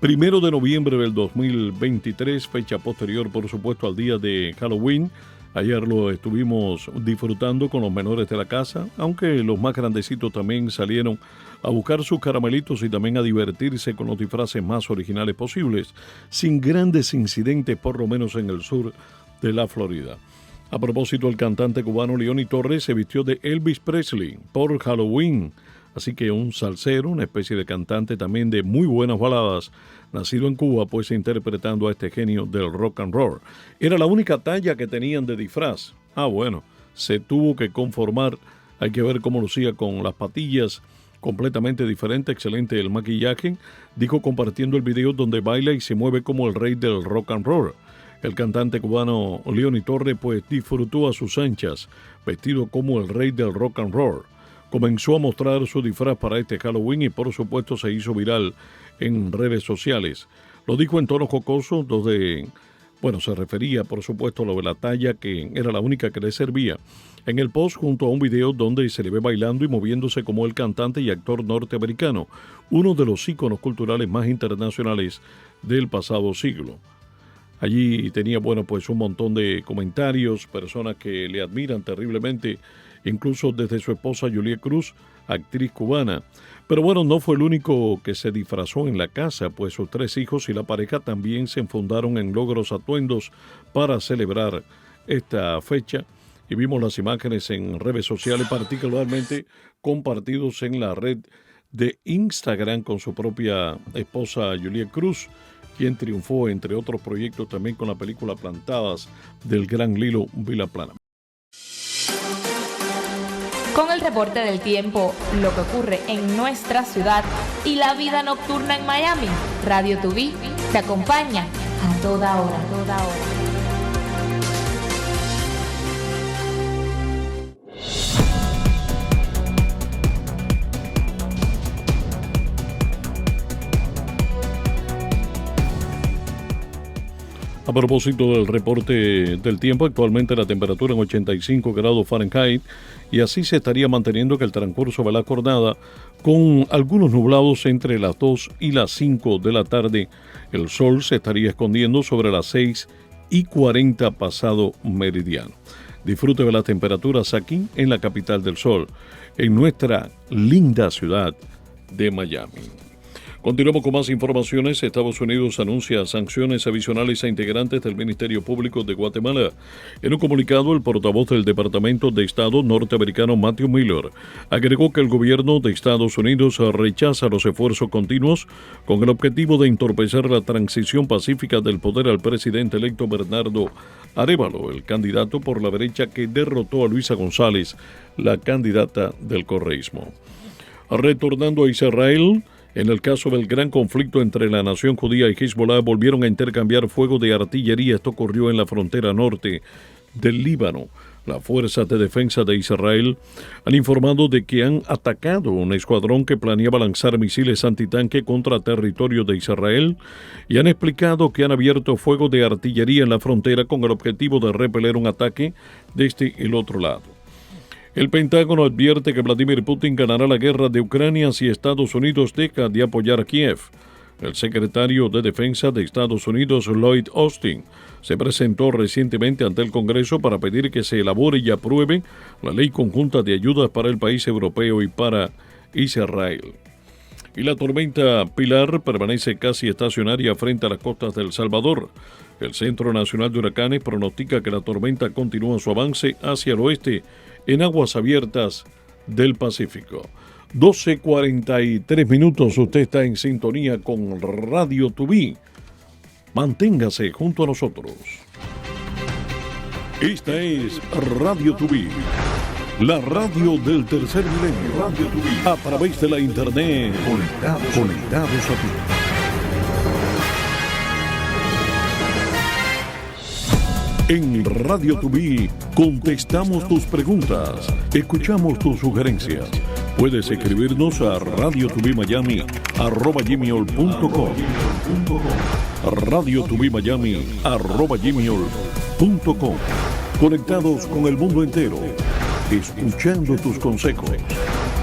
1 de noviembre del 2023, fecha posterior, por supuesto, al día de Halloween. Ayer lo estuvimos disfrutando con los menores de la casa, aunque los más grandecitos también salieron a buscar sus caramelitos y también a divertirse con los disfraces más originales posibles, sin grandes incidentes, por lo menos en el sur de la Florida. A propósito, el cantante cubano Leoni Torres se vistió de Elvis Presley por Halloween. Así que un salsero, una especie de cantante también de muy buenas baladas, nacido en Cuba, pues interpretando a este genio del rock and roll. Era la única talla que tenían de disfraz. Bueno, se tuvo que conformar. Hay que ver cómo lucía con las patillas, completamente diferente, excelente el maquillaje. Dijo compartiendo el video donde baila y se mueve como el rey del rock and roll. El cantante cubano Leoni Torres pues disfrutó a sus anchas, vestido como el rey del rock and roll. Comenzó a mostrar su disfraz para este Halloween y por supuesto se hizo viral en redes sociales. Lo dijo en tono jocoso, donde, se refería por supuesto a lo de la talla que era la única que le servía. En el post junto a un video donde se le ve bailando y moviéndose como el cantante y actor norteamericano, uno de los íconos culturales más internacionales del pasado siglo. Allí tenía, un montón de comentarios, personas que le admiran terriblemente, incluso desde su esposa Juliette Cruz, actriz cubana. Pero no fue el único que se disfrazó en la casa, pues sus 3 hijos y la pareja también se enfundaron en logros atuendos para celebrar esta fecha. Y vimos las imágenes en redes sociales, particularmente compartidos en la red de Instagram con su propia esposa Juliette Cruz, quien triunfó, entre otros proyectos, también con la película Plantadas del gran Lilo Vilaplana. Con el reporte del tiempo, lo que ocurre en nuestra ciudad y la vida nocturna en Miami, Radio Tubí te acompaña a toda hora. A propósito del reporte del tiempo, actualmente la temperatura en 85 grados Fahrenheit y así se estaría manteniendo que el transcurso de la jornada con algunos nublados entre las 2 y las 5 de la tarde. El sol se estaría escondiendo sobre las 6:40 pasado meridiano. Disfrute de las temperaturas aquí en la capital del sol, en nuestra linda ciudad de Miami. Continuamos con más informaciones. Estados Unidos anuncia sanciones adicionales a integrantes del Ministerio Público de Guatemala. En un comunicado, el portavoz del Departamento de Estado norteamericano Matthew Miller agregó que el gobierno de Estados Unidos rechaza los esfuerzos continuos con el objetivo de entorpecer la transición pacífica del poder al presidente electo Bernardo Arévalo, el candidato por la derecha que derrotó a Luisa González, la candidata del correísmo. Retornando a Israel, en el caso del gran conflicto entre la nación judía y Hezbollah, volvieron a intercambiar fuego de artillería. Esto ocurrió en la frontera norte del Líbano. Las fuerzas de defensa de Israel han informado de que han atacado un escuadrón que planeaba lanzar misiles antitanque contra territorio de Israel y han explicado que han abierto fuego de artillería en la frontera con el objetivo de repeler un ataque desde el otro lado. El Pentágono advierte que Vladimir Putin ganará la guerra de Ucrania si Estados Unidos deja de apoyar a Kiev. El secretario de Defensa de Estados Unidos, Lloyd Austin, se presentó recientemente ante el Congreso para pedir que se elabore y apruebe la ley conjunta de ayudas para el país europeo y para Israel. Y la tormenta Pilar permanece casi estacionaria frente a las costas de El Salvador. El Centro Nacional de Huracanes pronostica que la tormenta continúa su avance hacia el oeste en aguas abiertas del Pacífico. 12:43. Usted está en sintonía con Radio Tubí. Manténgase junto a nosotros. Esta es Radio Tubí, la radio del tercer milenio. Radio Tubí, a través de la internet, conectados a ti. En Radio Tubí contestamos tus preguntas, escuchamos tus sugerencias. Puedes escribirnos a radiotubimayami@gmail.com, radiotubimayami@gmail.com. Conectados con el mundo entero. escuchando tus consejos,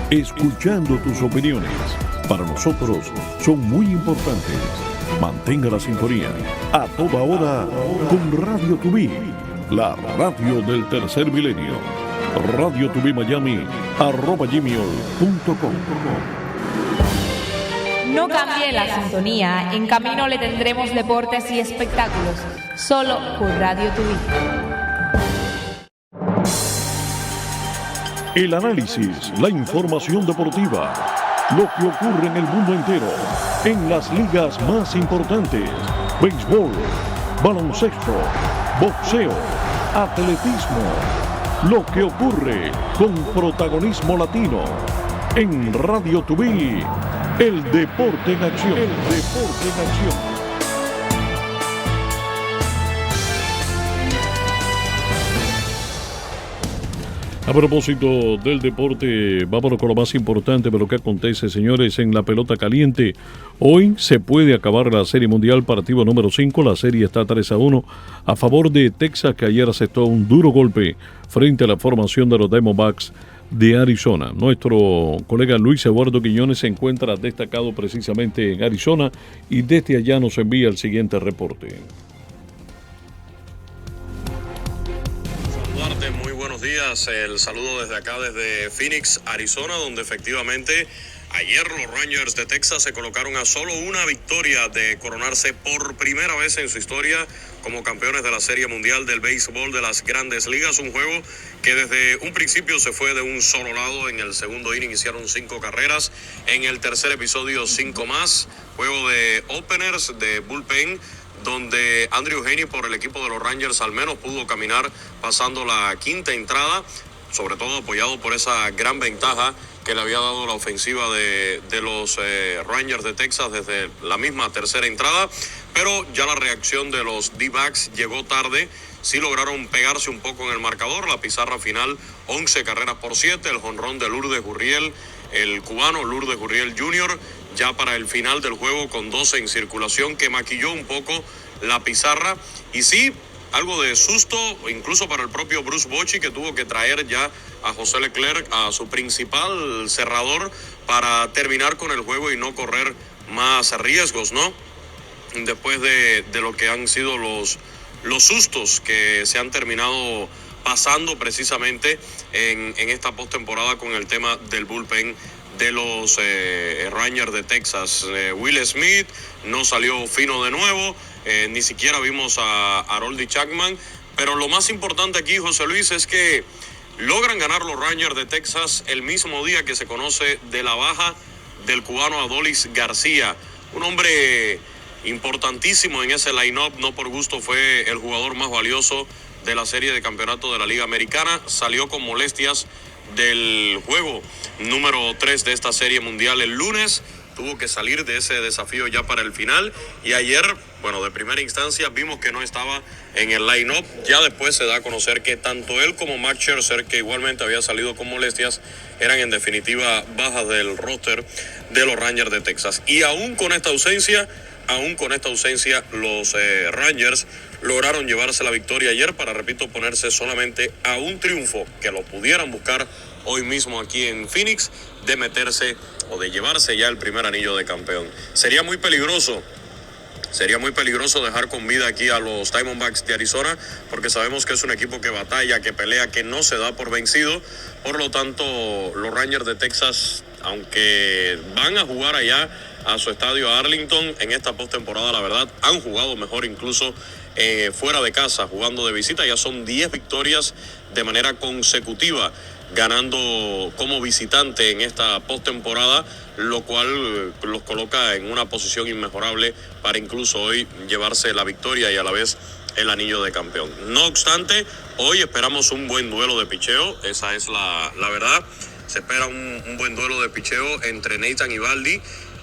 escuchando tus opiniones. Para nosotros son muy importantes. Mantenga la sintonía a toda hora con Radio Tubí, la radio del tercer milenio. Radio Tubí Miami @gmail.com. No cambie la sintonía. En camino le tendremos deportes y espectáculos. Solo por Radio Tubí. El análisis, la información deportiva, lo que ocurre en el mundo entero, en las ligas más importantes: béisbol, baloncesto, boxeo, atletismo. Lo que ocurre con protagonismo latino. En Radio Tubí, el deporte en acción. El deporte en acción. A propósito del deporte, vámonos con lo más importante de lo que acontece, señores, en la pelota caliente. Hoy se puede acabar la Serie Mundial, partido número 5. La serie está 3-1 a favor de Texas, que ayer aceptó un duro golpe frente a la formación de los Diamondbacks de Arizona. Nuestro colega Luis Eduardo Quiñones se encuentra destacado precisamente en Arizona y desde allá nos envía el siguiente reporte. Muy buenos días, el saludo desde acá, desde Phoenix, Arizona, donde efectivamente ayer los Rangers de Texas se colocaron a solo una victoria de coronarse por primera vez en su historia como campeones de la Serie Mundial del Béisbol de las Grandes Ligas. Un juego que desde un principio se fue de un solo lado. En el segundo inning hicieron 5 carreras, en el tercer episodio 5 más. Juego de openers, de bullpen, donde Andrew Heaney por el equipo de los Rangers al menos pudo caminar pasando la quinta entrada, sobre todo apoyado por esa gran ventaja que le había dado la ofensiva de los Rangers de Texas desde la misma tercera entrada, pero ya la reacción de los D-backs llegó tarde. Sí lograron pegarse un poco en el marcador, la pizarra final 11 carreras por 7, el jonrón de Lourdes Gurriel, el cubano Lourdes Gurriel Jr., ya para el final del juego con 12 en circulación, que maquilló un poco la pizarra. Y sí, algo de susto, incluso para el propio Bruce Bochy, que tuvo que traer ya a José Leclerc, a su principal cerrador, para terminar con el juego y no correr más riesgos, ¿no? Después de lo que han sido los sustos que se han terminado pasando precisamente en esta postemporada con el tema del bullpen de los Rangers de Texas. Will Smith no salió fino de nuevo, ni siquiera vimos a Aroldis Chapman, pero lo más importante aquí, José Luis, es que logran ganar los Rangers de Texas el mismo día que se conoce de la baja del cubano Adolis García, un hombre importantísimo en ese line-up. No por gusto fue el jugador más valioso de la serie de campeonato de la Liga Americana. Salió con molestias del juego número 3 de esta serie mundial el lunes. Tuvo que salir de ese desafío ya para el final. Y ayer, bueno, de primera instancia vimos que no estaba en el line-up. Ya después se da a conocer que tanto él como Max Scherzer, que igualmente había salido con molestias, eran en definitiva bajas del roster de los Rangers de Texas. Y aún con esta ausencia, los Rangers lograron llevarse la victoria ayer para, repito, ponerse solamente a un triunfo que lo pudieran buscar hoy mismo aquí en Phoenix, de meterse o de llevarse ya el primer anillo de campeón. Sería muy peligroso dejar con vida aquí a los Diamondbacks de Arizona, porque sabemos que es un equipo que batalla, que pelea, que no se da por vencido. Por lo tanto, los Rangers de Texas, aunque van a jugar allá a su estadio Arlington en esta postemporada, la verdad, han jugado mejor incluso fuera de casa, jugando de visita. Ya son 10 victorias de manera consecutiva, ganando como visitante en esta postemporada, lo cual los coloca en una posición inmejorable para incluso hoy llevarse la victoria y a la vez el anillo de campeón. No obstante, hoy esperamos un buen duelo de picheo, esa es la verdad. Se espera un buen duelo de picheo entre Nathan Eovaldi,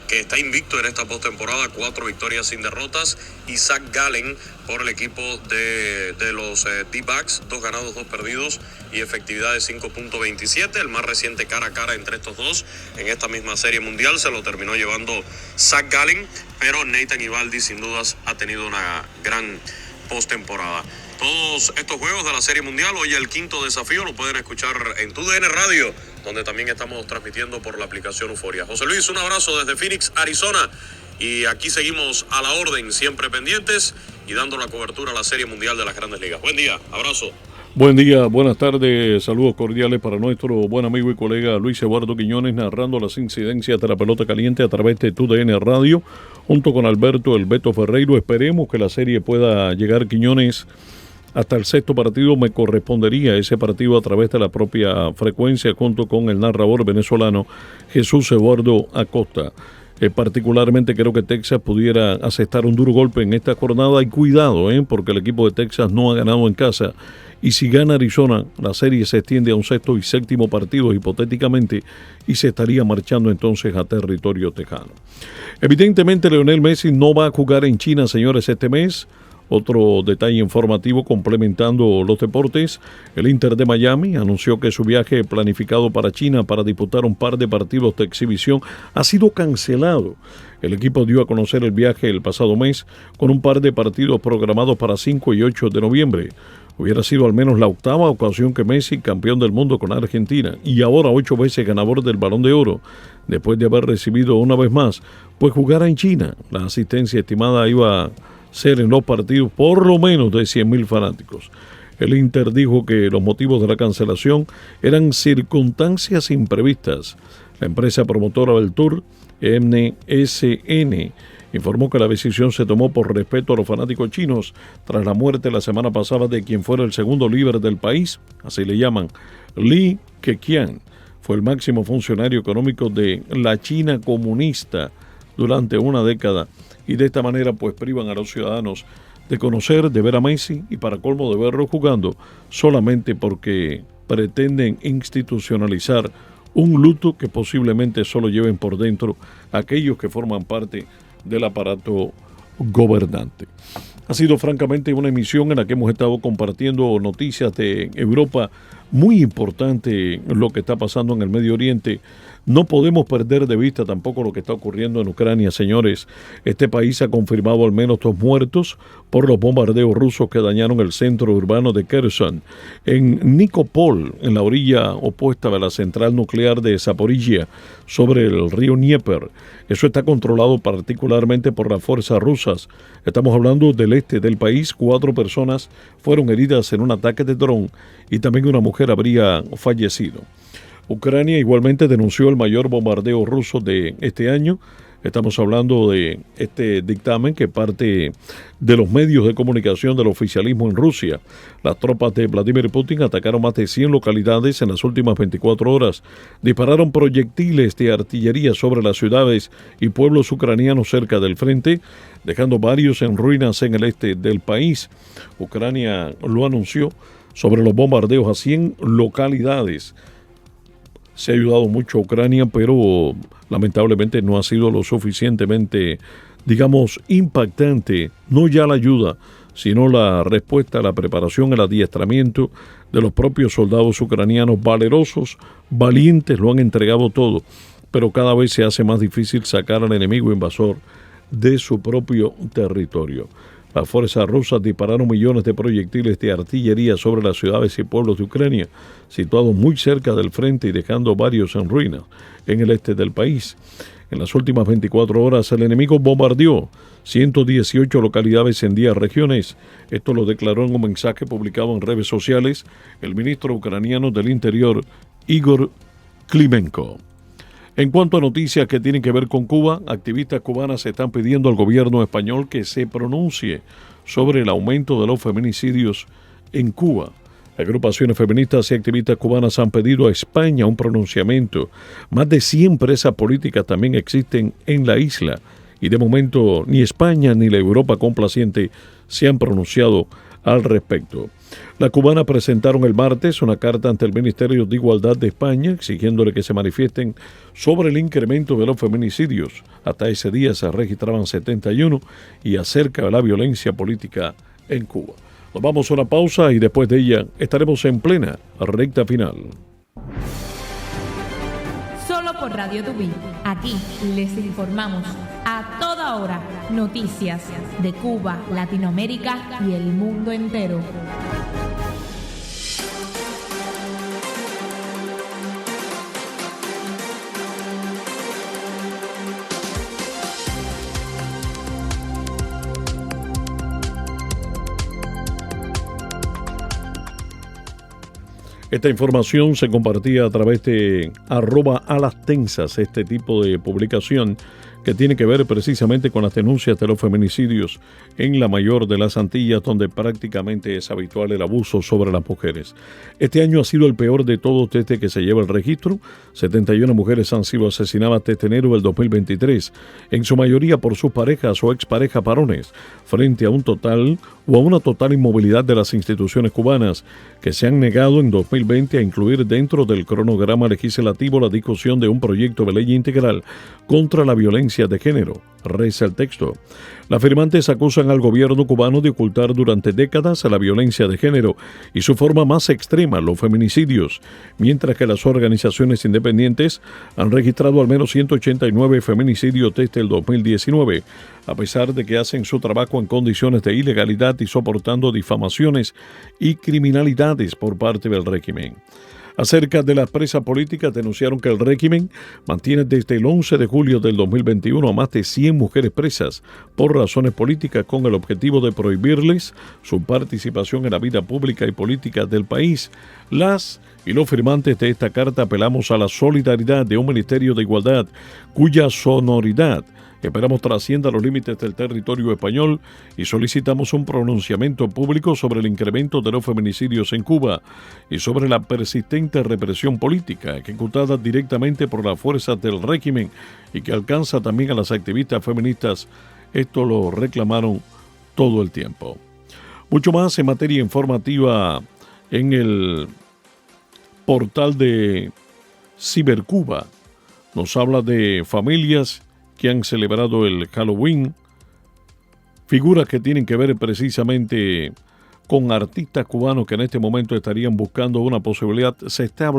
que está invicto en esta postemporada, 4 victorias sin derrotas, y Zach Gallen por el equipo de los D-backs, 2 ganados, 2 perdidos y efectividad de 5.27. El más reciente cara a cara entre estos dos en esta misma serie mundial se lo terminó llevando Zach Gallen, pero Nathan Eovaldi sin dudas ha tenido una gran postemporada. todos estos juegos de la Serie Mundial. Hoy el quinto desafío lo pueden escuchar en TUDN Radio, donde también estamos transmitiendo por la aplicación Euforia. José Luis, un abrazo desde Phoenix, Arizona, y aquí seguimos a la orden, siempre pendientes y dando la cobertura a la Serie Mundial de las Grandes Ligas. Buen día, abrazo. Buen día, buenas tardes, saludos cordiales para nuestro buen amigo y colega Luis Eduardo Quiñones, narrando las incidencias de la pelota caliente a través de TUDN Radio, junto con Alberto El Beto Ferreiro. Esperemos que la serie pueda llegar, Quiñones, hasta el sexto partido. Me correspondería ese partido a través de la propia frecuencia, junto con el narrador venezolano Jesús Eduardo Acosta. Particularmente creo que Texas pudiera asestar un duro golpe en esta jornada, y cuidado, porque el equipo de Texas no ha ganado en casa, y si gana Arizona, la serie se extiende a un sexto y séptimo partido hipotéticamente, y se estaría marchando entonces a territorio tejano. Evidentemente Lionel Messi no va a jugar en China, señores, este mes. Otro detalle informativo complementando los deportes: el Inter de Miami anunció que su viaje planificado para China para disputar un par de partidos de exhibición ha sido cancelado. El equipo dio a conocer el viaje el pasado mes, con un par de partidos programados para 5 y 8 de noviembre. Hubiera sido al menos la octava ocasión que Messi, campeón del mundo con Argentina y ahora 8 veces ganador del Balón de Oro, después de haber recibido una vez más, pues jugara en China. La asistencia estimada iba a ser en los partidos por lo menos de 100,000 fanáticos. El Inter dijo que los motivos de la cancelación eran circunstancias imprevistas. La empresa promotora del Tour, MSN, informó que la decisión se tomó por respeto a los fanáticos chinos tras la muerte la semana pasada de quien fuera el segundo líder del país, así le llaman, Li Keqiang. Fue el máximo funcionario económico de la China comunista durante una década, y de esta manera pues privan a los ciudadanos de conocer, de ver a Messi y para colmo de verlo jugando, solamente porque pretenden institucionalizar un luto que posiblemente solo lleven por dentro aquellos que forman parte del aparato gobernante. Ha sido francamente una emisión en la que hemos estado compartiendo noticias de Europa, muy importante lo que está pasando en el Medio Oriente. No podemos perder de vista tampoco lo que está ocurriendo en Ucrania, señores. Este país ha confirmado al menos 2 muertos por los bombardeos rusos que dañaron el centro urbano de Kherson, en Nikopol, en la orilla opuesta de la central nuclear de Zaporizhia, sobre el río Dnieper. Eso está controlado particularmente por las fuerzas rusas. Estamos hablando del este del país. 4 personas fueron heridas en un ataque de dron y también una mujer habría fallecido. Ucrania igualmente denunció el mayor bombardeo ruso de este año. Estamos hablando de este dictamen que parte de los medios de comunicación del oficialismo en Rusia. Las tropas de Vladimir Putin atacaron más de 100 localidades en las últimas 24 horas. Dispararon proyectiles de artillería sobre las ciudades y pueblos ucranianos cerca del frente, dejando varios en ruinas en el este del país. Ucrania lo anunció sobre los bombardeos a 100 localidades. Se ha ayudado mucho a Ucrania, pero lamentablemente no ha sido lo suficientemente, impactante. No ya la ayuda, sino la respuesta, la preparación, el adiestramiento de los propios soldados ucranianos, valerosos, valientes, lo han entregado todo. Pero cada vez se hace más difícil sacar al enemigo invasor de su propio territorio. Las fuerzas rusas dispararon millones de proyectiles de artillería sobre las ciudades y pueblos de Ucrania, situados muy cerca del frente y dejando varios en ruinas en el este del país. En las últimas 24 horas, el enemigo bombardeó 118 localidades en 10 regiones. Esto lo declaró en un mensaje publicado en redes sociales el ministro ucraniano del Interior, Igor Klimenko. En cuanto a noticias que tienen que ver con Cuba, activistas cubanas están pidiendo al gobierno español que se pronuncie sobre el aumento de los feminicidios en Cuba. Agrupaciones feministas y activistas cubanas han pedido a España un pronunciamiento. Más de 100 presas políticas también existen en la isla y de momento ni España ni la Europa complaciente se han pronunciado al respecto. Las cubanas presentaron el martes una carta ante el Ministerio de Igualdad de España exigiéndole que se manifiesten sobre el incremento de los feminicidios. Hasta ese día se registraban 71 y acerca de la violencia política en Cuba. Nos vamos a una pausa y después de ella estaremos en plena recta final. Solo por Radio Tubí. Aquí les informamos a toda hora noticias de Cuba, Latinoamérica y el mundo entero. Esta información se compartía a través de @alastensas, este tipo de publicación que tiene que ver precisamente con las denuncias de los feminicidios en la mayor de las Antillas, donde prácticamente es habitual el abuso sobre las mujeres. Este año ha sido el peor de todos desde que se lleva el registro. 71 mujeres han sido asesinadas desde enero del 2023, en su mayoría por sus parejas o exparejas varones, frente a una total inmovilidad de las instituciones cubanas, que se han negado en 2020 a incluir dentro del cronograma legislativo la discusión de un proyecto de ley integral contra la violencia de género. Reza el texto. Las firmantes acusan al gobierno cubano de ocultar durante décadas la violencia de género y su forma más extrema, los feminicidios, mientras que las organizaciones independientes han registrado al menos 189 feminicidios desde el 2019, a pesar de que hacen su trabajo en condiciones de ilegalidad y soportando difamaciones y criminalidades por parte del régimen. Acerca de las presas políticas, denunciaron que el régimen mantiene desde el 11 de julio del 2021 a más de 100 mujeres presas por razones políticas, con el objetivo de prohibirles su participación en la vida pública y política del país. Las y los firmantes de esta carta apelamos a la solidaridad de un Ministerio de Igualdad cuya sonoridad esperamos trascienda los límites del territorio español, y solicitamos un pronunciamiento público sobre el incremento de los feminicidios en Cuba y sobre la persistente represión política ejecutada directamente por las fuerzas del régimen y que alcanza también a las activistas feministas. Esto lo reclamaron todo el tiempo. Mucho más en materia informativa en el portal de Cibercuba. Nos habla de familias que han celebrado el Halloween, figuras que tienen que ver precisamente con artistas cubanos que en este momento estarían buscando una posibilidad. Se está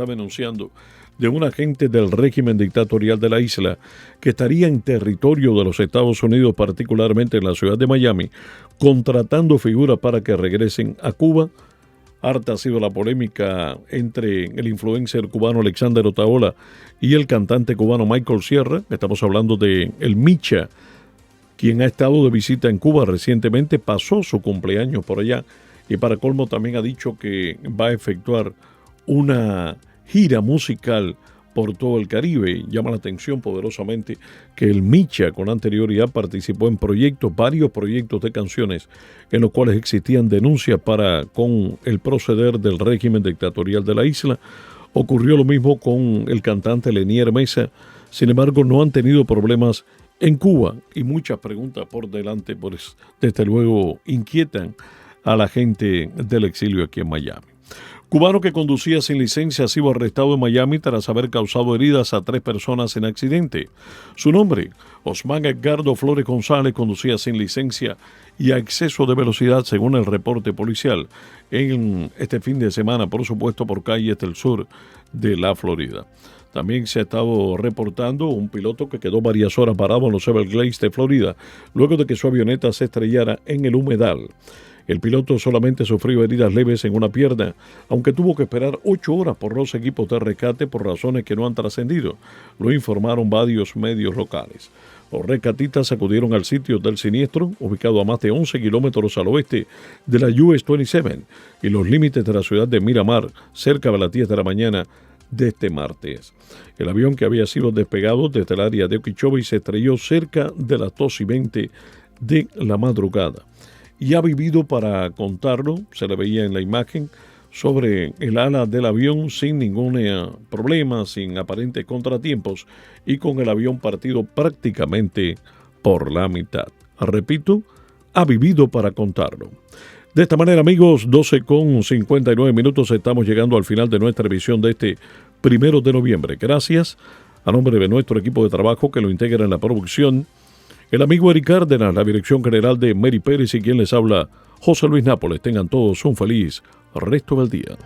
denunciando de un agente del régimen dictatorial de la isla que estaría en territorio de los Estados Unidos, particularmente en la ciudad de Miami, contratando figuras para que regresen a Cuba. Harta ha sido la polémica entre el influencer cubano Alexander Otaola y el cantante cubano Michael Sierra. Estamos hablando de el Micha, quien ha estado de visita en Cuba recientemente, pasó su cumpleaños por allá y para colmo también ha dicho que va a efectuar una gira musical por todo el Caribe. Llama la atención poderosamente que el Micha con anterioridad participó en varios proyectos de canciones en los cuales existían denuncias con el proceder del régimen dictatorial de la isla. Ocurrió lo mismo con el cantante Lenier Mesa. Sin embargo, no han tenido problemas en Cuba y muchas preguntas por delante, pues desde luego inquietan a la gente del exilio aquí en Miami. Cubano que conducía sin licencia ha sido arrestado en Miami tras haber causado heridas a 3 personas en accidente. Su nombre, Osman Edgardo Flores González, conducía sin licencia y a exceso de velocidad, según el reporte policial, en este fin de semana, por supuesto, por calles del sur de la Florida. También se ha estado reportando un piloto que quedó varias horas parado en los Everglades de Florida, luego de que su avioneta se estrellara en el humedal. El piloto solamente sufrió heridas leves en una pierna, aunque tuvo que esperar 8 horas por los equipos de rescate por razones que no han trascendido, lo informaron varios medios locales. Los rescatistas acudieron al sitio del siniestro, ubicado a más de 11 kilómetros al oeste de la US 27 y los límites de la ciudad de Miramar, cerca de las 10 de la mañana de este martes. El avión, que había sido despegado desde el área de Okeechobee, se estrelló cerca de las 2:20 de la madrugada. Y ha vivido para contarlo, se le veía en la imagen, sobre el ala del avión sin ningún problema, sin aparentes contratiempos y con el avión partido prácticamente por la mitad. Repito, ha vivido para contarlo. De esta manera, amigos, 12:59, estamos llegando al final de nuestra emisión de este 1 de noviembre. Gracias a nombre de nuestro equipo de trabajo que lo integra en la producción, el amigo Eric Cárdenas, la dirección general de Mary Pérez y quien les habla, José Luis Nápoles. Tengan todos un feliz resto del día.